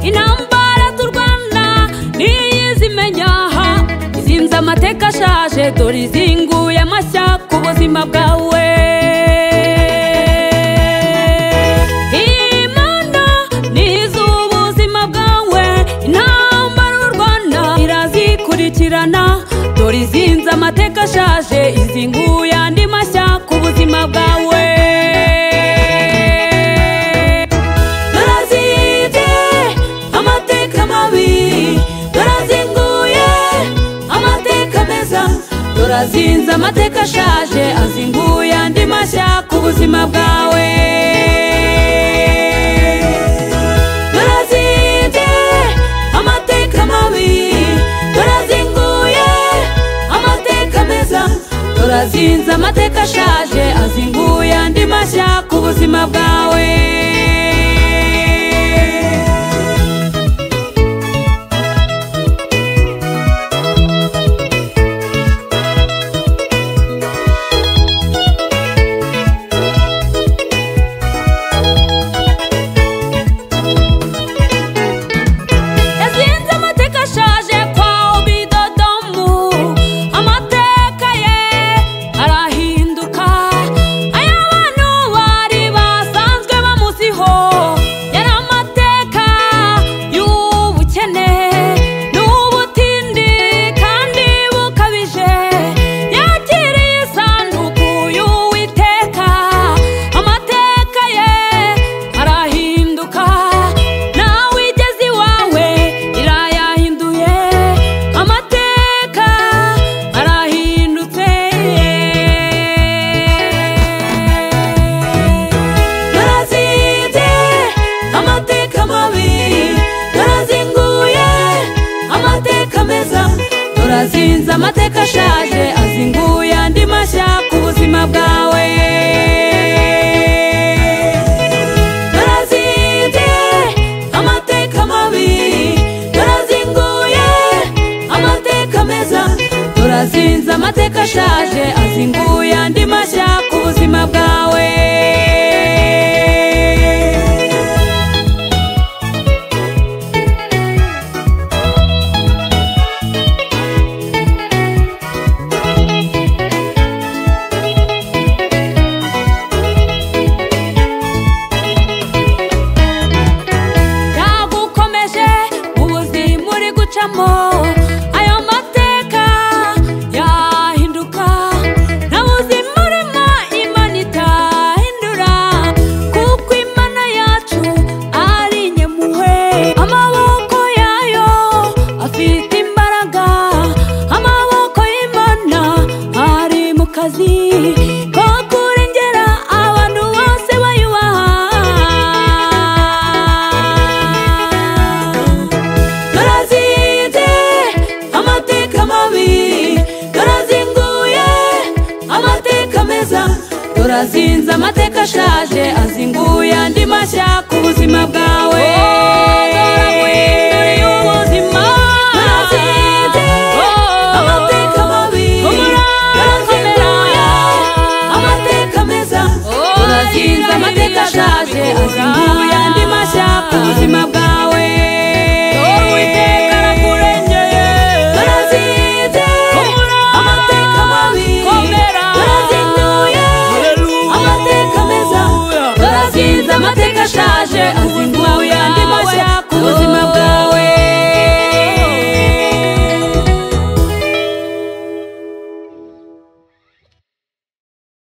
intambara turwana niyizimenya izinze amateka ashaje dore izinguye amashya ku buzima bwawe Imana niz'ubuzima bwawe intambara urwana irazikurikirana dore izinze amateka ashaje izinguye andi mashya ku buzima bwawe Dorazinze amateka ashaje azinguye andi mashya ku buzima bwawe Dorazinze amateka mabi dorazinguye amateka meza Dorazinze amateka ashaje azinguye andi mashya ku buzima bwawe Dorazinze amateka ashaje azinguye andi mashya ku buzima bwawe Dorazinze amateka mabi dorazinguye amateka meza Dorazinze amateka ashaje azinguye andi mashya ku buzima bwawe ayo mateka yahinduka nta buzima urimo Imana itahindura kuko Imana yacu ari inyemuhe amaboko yayo afite imbaraga amaboko y'Imana ari mu kazi ko kurengera abantu bose bayubaha Dorazinze amateka ashaje